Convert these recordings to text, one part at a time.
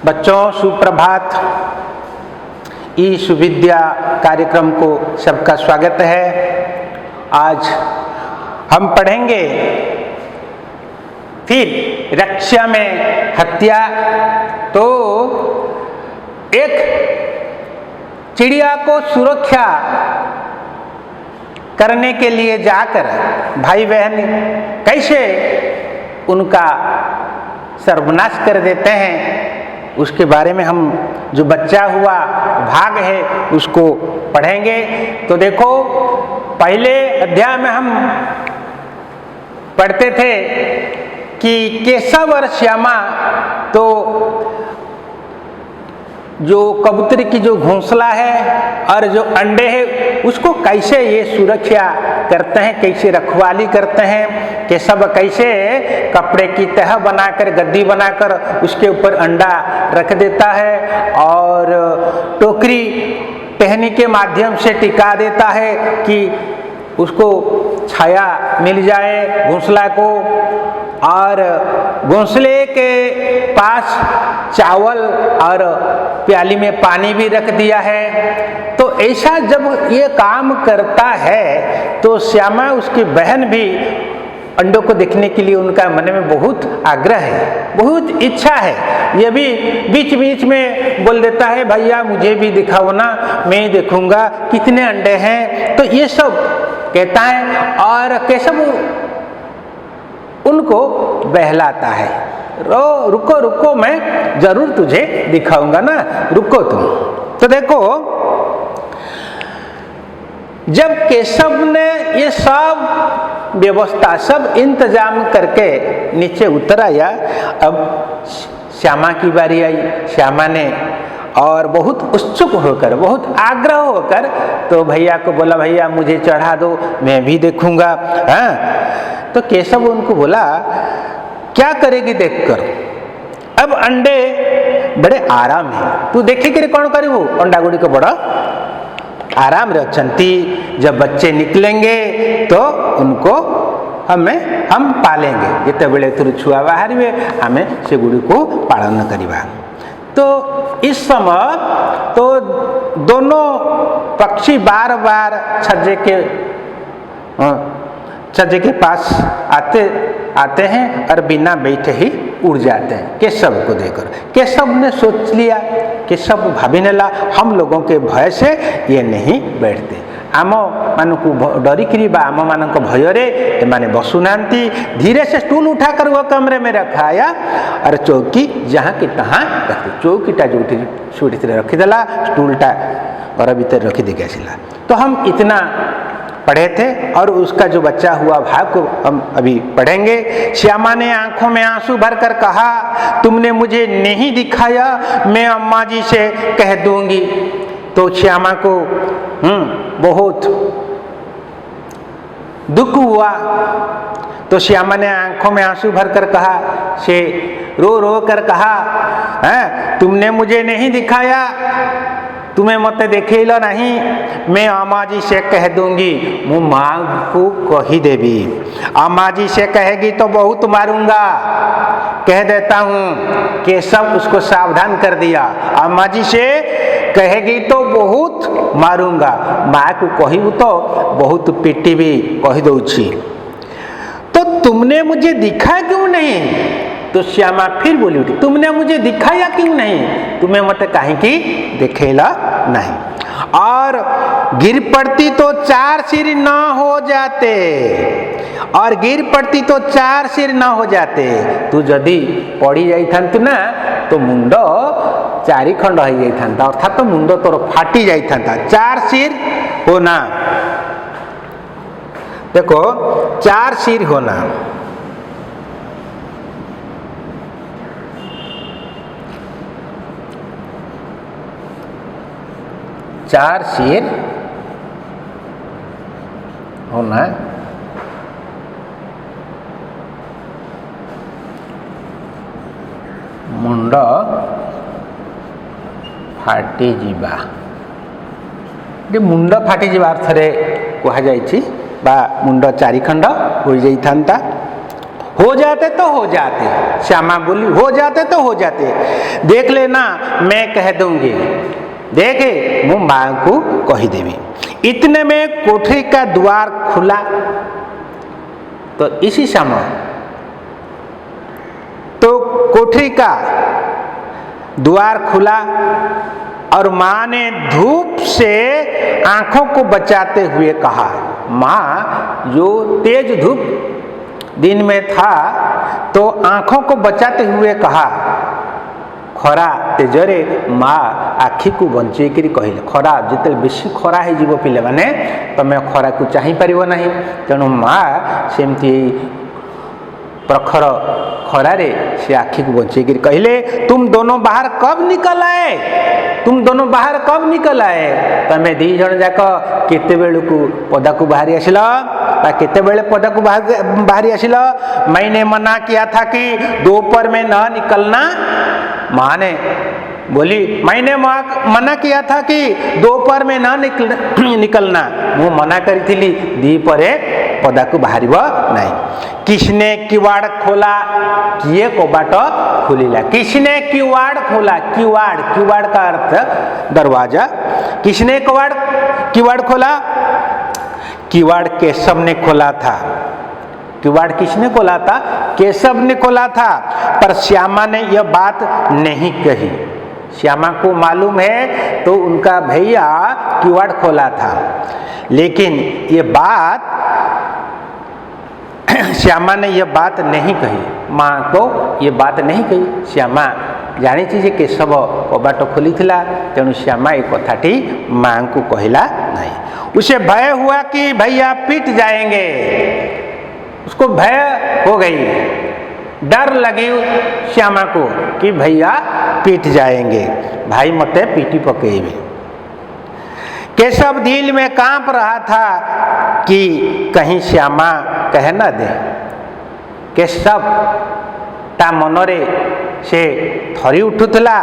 बच्चों सुप्रभात। ईश विद्या कार्यक्रम को सबका स्वागत है। आज हम पढ़ेंगे फिर रक्षा में हत्या। तो एक चिड़िया को सुरक्षा करने के लिए जाकर भाई बहन कैसे उनका सर्वनाश कर देते हैं, उसके बारे में हम जो बच्चा हुआ भाग है उसको पढ़ेंगे। तो देखो, पहले अध्याय में हम पढ़ते थे कि केशव और श्यामा तो जो कबूतर की जो घोंसला है और जो अंडे हैं उसको कैसे ये सुरक्षा करते हैं, कैसे रखवाली करते हैं। केशव कैसे कपड़े की तह बनाकर गद्दी बनाकर उसके ऊपर अंडा रख देता है और टोकरी टहनी के माध्यम से टिका देता है कि उसको छाया मिल जाए घोंसला को। और घोंसले के पास चावल और प्याली में पानी भी रख दिया है। तो ऐसा जब ये काम करता है तो श्यामा उसकी बहन भी अंडों को देखने के लिए उनका मन में बहुत आग्रह है, बहुत इच्छा है। ये भी बीच बीच में बोल देता है, भैया मुझे भी दिखाओ ना, मैं देखूंगा कितने अंडे हैं। तो ये सब कहता है और केशव उनको बहलाता है, रुको रुको मैं जरूर तुझे दिखाऊंगा ना, रुको तुम। तो देखो, जब केशव ने ये सब व्यवस्था सब इंतजाम करके नीचे उतर आया, अब श्यामा की बारी आई। श्यामा ने और बहुत उत्सुक होकर, बहुत आग्रह होकर तो भैया को बोला, भैया मुझे चढ़ा दो, मैं भी देखूंगा। हाँ, तो केशव उनको बोला, क्या करेगी देखकर, अब अंडे बड़े आराम है, तू देखे कि कौन करू अंडा गुड़ी को बड़ा आराम रचंती। जब बच्चे निकलेंगे तो उनको हम पालेंगे, जिते बेले तुर छुआ बाहर हमें से गुड़ी को पालन करिबा। तो इस समय तो दोनों पक्षी बार बार छज्जे के पास आते हैं और बिना बैठे ही उड़ जाते हैं केशव को देखकर। केशव ने सोच लिया, केशव भाभी नेला, हम लोगों के भय से ये नहीं बैठते, आम मान को डरिकी आम मान भय माने बसुनांती। धीरे से स्टूल उठाकर वो कमरे में रखाया और चौकी जहाँ की तहाँ रखी, चौकीटा जो सुटी रखीदेला, स्टूलटा घर भीतर रखी देके आसिला। तो हम इतना पढ़े थे और उसका जो बच्चा हुआ भाग को हम अभी पढ़ेंगे। श्यामा ने आंखों में आंसू भरकर कहा, तुमने मुझे नहीं दिखाया, मैं अम्मा जी से कह दूंगी। तो श्यामा को बहुत दुख हुआ। तो श्यामा ने आंखों में आंसू भरकर कहा, से रो रो कर कहा, तुमने मुझे नहीं दिखाया, तुम्हें मत देखेला नहीं, मैं अम्मा जी से कह दूंगी। मु माँ को कही देवी, अम्मा जी से कहेगी तो बहुत मारूंगा, कह देता हूँ। केशव उसको सावधान कर दिया, अम्मा जी से कहेगी तो बहुत मारूंगा, माँ को कही तो बहुत पिटी भी कही दौची। तो तुमने मुझे दिखा क्यों नहीं? तो श्यामा फिर बोली उठी, तुमने मुझे दिखाया क्यों नहीं? तुम्हें मत कहीं की दिखेला नहीं। और गिर पड़ती तो 4 सिर न हो जाते, और गिर पड़ती तो 4 सिर न हो जाते। तू जदि पड़ी जाइथांतु ना तो मुंड 4 खंड हो जाइथांता, अर्थात तो मुंड तोर फाटी जाइथांता। 4 सिर होना, देखो 4 सिर होना। चार सिर होना, मुंड फाटी जीवा। मुंड फाटी जीवा अर्थरे कहा जाइछि, बा मुंड 4 खंड हो जाइथांता। हो जाते तो हो जाते। श्यामा बोली हो जाते तो हो जाते, देख लेना मैं कह दूंगी, देखे मु मां को कहीदेवी। इतने में कोठरी का द्वार खुला, तो इसी समय तो कोठरी का द्वार खुला और मां ने धूप से आंखों को बचाते हुए कहा, मां जो तेज धूप दिन में था तो आंखों को बचाते हुए कहा, खरा तेजरे मां आखि को बंचे करी कहले, खरा जिते बेसी खरा है जीव पिले माने तमे खरा को चाहि परिबो नहीं, तेणु मां सेमती प्रखर खरारे से आखि को बंचे करी कहले, तुम दोनों बाहर कब निकल आए, तुम दोनों बाहर कब निकल आए, तमे दी जन जाक केते बेलू को पदा को बाहरी आसिल, केते बेले पदा को बाहरी आसिल, मैंने मना किया था कि दोपहर में न निकलना। मां ने बोली मैंने मना किया था कि दोपहर में ना निकलना, मु मना करी दीपरे पदा को बाहर नहीं। किसने किवाड़ खोला, किए कबाट खोलिला, किसने किवाड़ खोला, किवाड़ किवाड़ का अर्थ दरवाजा, किसने किवाड़ खोला, किवाड़ केशव ने खोला था। किवाड़ किसने खोला था, केशव ने खोला था, पर श्यामा ने यह बात नहीं कही। श्यामा को मालूम है तो उनका भैया किवाड़ खोला था, लेकिन ये बात श्यामा ने यह बात नहीं कही, मां को ये बात नहीं कही। श्यामा जानी जे केशव कबाट खोली थिला, तेणु श्यामा ये कथाटी मां को कहला नहीं। उसे भय हुआ कि भैया पीट जाएंगे, उसको भय हो गई, डर लगी श्यामा को कि भैया पीट जाएंगे, भाई मते पीटी पकेबे। केशव दिल में कांप रहा था कि कहीं श्यामा कह न दे। केशव ता मनरे से थरी उठुला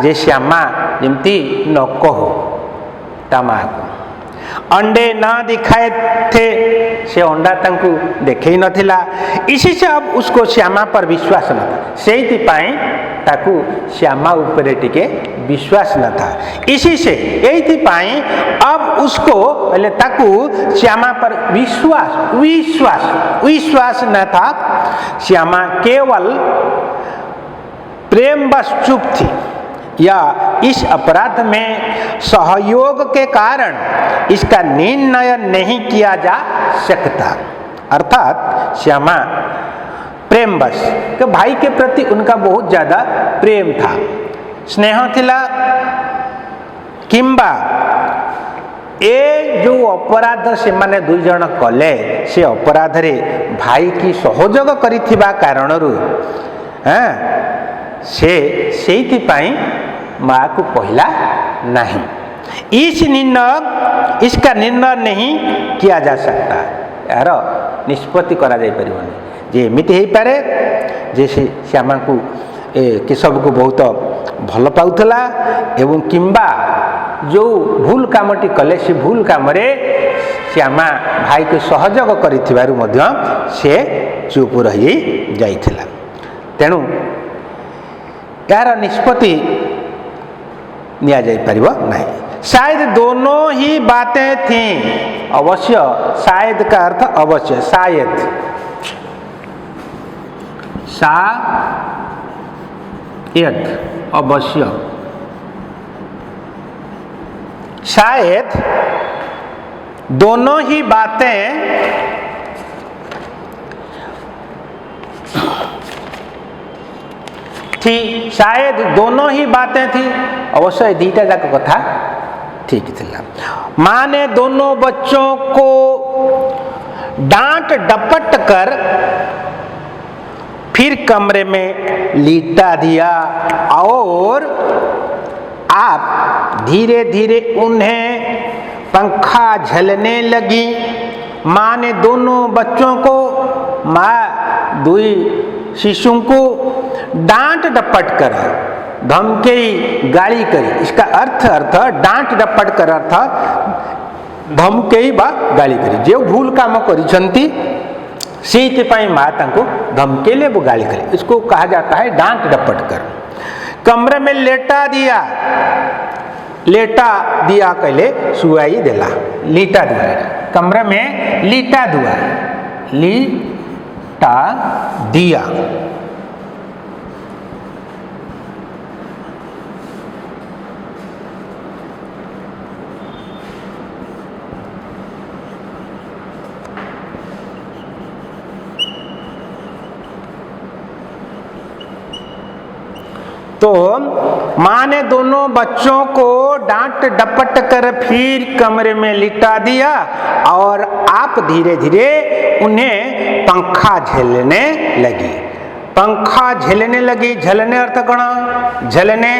जे श्यामा जमती न कहो ता मां को। अंडे न दिखाए थे, से अंडा तंकु देखे नथिला, इसी से अब उसको श्यामा पर विश्वास न था, सेति पाई ताकू श्यामा ऊपर टिके विश्वास न था। इसी से यही पाई अब उसको पहले ताकू श्यामा पर विश्वास विश्वास विश्वास न था। श्यामा केवल प्रेम बस चुप थी, या इस अपराध में सहयोग के कारण इसका निर्णय नहीं किया जा सकता। अर्थात श्यामा प्रेम बस के भाई के प्रति उनका बहुत ज्यादा प्रेम था, स्नेह थिला, किंबा ए जो अपराध से माने दुई जन कले से अपराध रे भाई की सहयोग करिथिबा कारणरू से सेति पाई मां को कहला नहीं। इसका निर्णय नहीं किया जा सकता, यार निष्पत्ति करा जाई परिबनी जे एमिति हेई पारे जे श्यामा को केशव को बहुत भल पाउथला एवं किंबा जो भूल कामटी कले से भूल काम रे श्यामा भाई को सहयोग करिथिबारु मध्य से चुप रही जाइथिला। तेणु यार निष्पत्ति निया जाई परिबो नहीं। शायद दोनों ही बातें थी, अवश्य शायद का अर्थ अवश्य, शायद अवश्य, शायद दोनों ही बातें थी, शायद दोनों ही बातें थी, अवश्य दीटा जाक कथा ठीक थिला। मां ने दोनों बच्चों को डांट डपट कर फिर कमरे में लिटा दिया और आप धीरे धीरे उन्हें पंखा झलने लगी। मां ने दोनों बच्चों को, मां दुई शिशु को डांट डपट कर धमके गाली करी, इसका अर्थ डांट डपट कर अर्थ धमके बा गाली करी, जो भूल काम करिसंती सेति पई मां तांको धमकेले वो गाली करे, इसको कहा जाता है डांट डपट कर। कमरे में लेटा दिया, लेटा दिया कहले सुआई देला, लीटा दिया, कमरे में लीटा दुआ, लीटा दिया। तो माँ ने दोनों बच्चों को डांट डपट कर फिर कमरे में लिटा दिया और आप धीरे धीरे उन्हें पंखा झेलने लगी। पंखा झेलने लगी, झलने अर्थ कौन? झलने,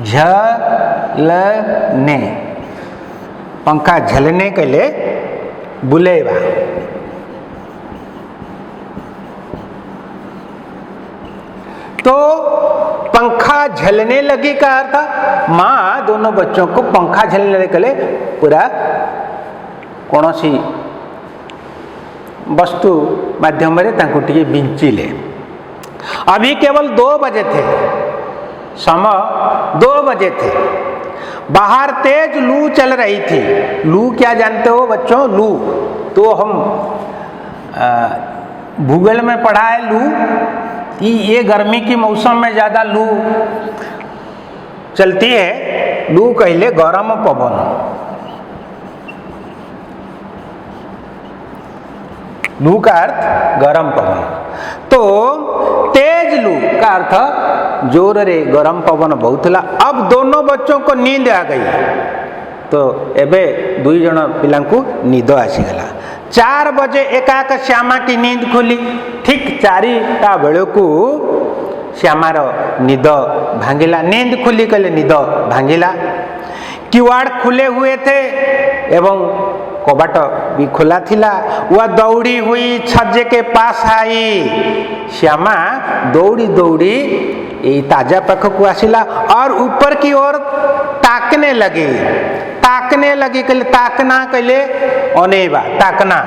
झलने, पंखा झलने के लिए बुलेवा। तो पंखा झलने लगी का अर्थ, माँ दोनों बच्चों को पंखा झलने के लिए पूरा कौन सी वस्तु माध्यम टे बिंचिले। अभी केवल 2 बजे थे, समय 2 बजे थे, बाहर तेज लू चल रही थी। लू क्या जानते हो बच्चों? लू तो हम भूगोल में पढ़ा है, लू कि ये गर्मी की मौसम में ज़्यादा लू चलती है। लू कहले गरम पवन, लू का अर्थ गरम पवन। तो तेज लू का अर्थ जोर रे गरम पवन बहुतला। अब दोनों बच्चों को नींद आ गई, तो एबे 2 जन पिला को नींद आसीगला। 4 बजे एकाक श्यामा की नींद खुली। ठीक 4टा बेलू को श्यामार नींद भांगिला, नींद खुली कहले नींद भांगिला। किवाड़ खुले हुए थे एवं कबाट भी खुला थिला। वह दौड़ी हुई छज्जे के पास आई। श्यामा दौड़ी दौड़ी ये ताजा पाख को आसिला और ऊपर की ओर ताकने लगी। ताकने लगी कहले ताकना कहले अनेवा, ताकना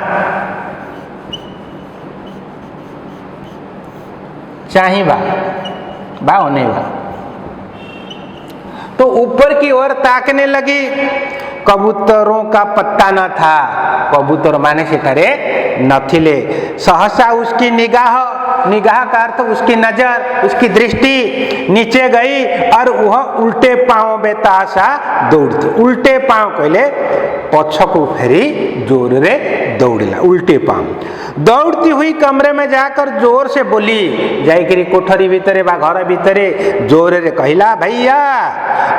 चाहिए बा अनेवा। तो ऊपर की ओर ताकने लगी। कबूतरों का पत्ता न था, कबूतर माने सेठारे नथिले। सहसा उसकी निगाह, निगाह का अर्थ उसकी नजर, उसकी दृष्टि नीचे गई और वह उल्टे पांव बेताशा दौड़ती। उल्टे पांव कहले पछकू फेरी जोर रे दौड़िला, उल्टे पांव। दौड़ती हुई कमरे में जाकर जोर से बोली, जाइकरी कोठरी भीतरे बा घर भीतरे जोर रे कहला, भैया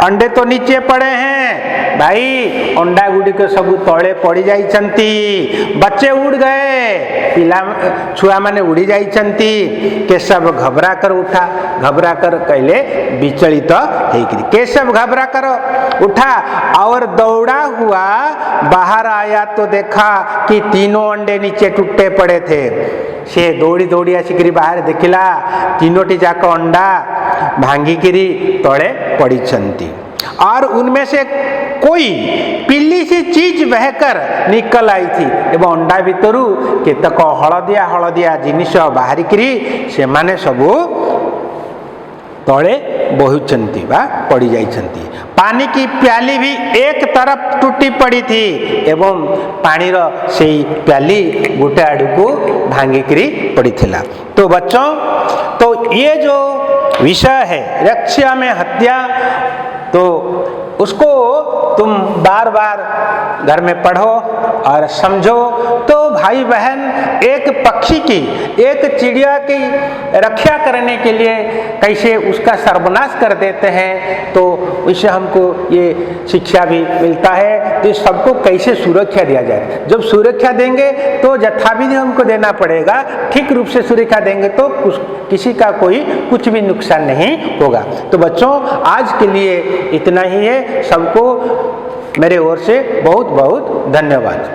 अंडे तो नीचे पड़े हैं भाई, अंडा गुड़िक सब तले पड़ जाइछंती, बच्चे उड़ गए, पिला छुआ माने उड़ी जाइछंती। केशव घबरा कर उठा, घबरा कर कहले विचलित हेकरी। केशव घबरा कर उठा और दौड़ा हुआ बाहर आया तो देखा कि 3 अंडे नीचे टूटे पड़े थे। से दौड़ी दौड़ी आसिक बाहर देखिला 3टी जाक अंडा भांगिकी तले पड़ी और उनमें से कोई पिल्ली सी चीज बहकर निकल आई थी एवं अंडा भितरू केतक हलदिया हलदिया जिनिष बाहरिकी से माने सबू तले बहुचंती बा पड़ी जाइछंती। पानी की प्याली भी एक तरफ टूटी पड़ी थी एवं पानी रो सेई प्याली गोटे आड़ को भांगिकी पड़ी थिला। तो बच्चों, तो ये जो विषय है रक्षा में हत्या, तो उसको तुम बार बार घर में पढ़ो और समझो। तो भाई बहन एक पक्षी की, एक चिड़िया की रक्षा करने के लिए कैसे उसका सर्वनाश कर देते हैं, तो इससे हमको ये शिक्षा भी मिलता है कि सबको कैसे सुरक्षा दिया जाए। जब सुरक्षा देंगे तो यथाविधि हमको देना पड़ेगा, ठीक रूप से सुरक्षा देंगे तो किसी का कोई कुछ भी नुकसान नहीं होगा। तो बच्चों, आज के लिए इतना ही है। सबको मेरे ओर से बहुत बहुत धन्यवाद।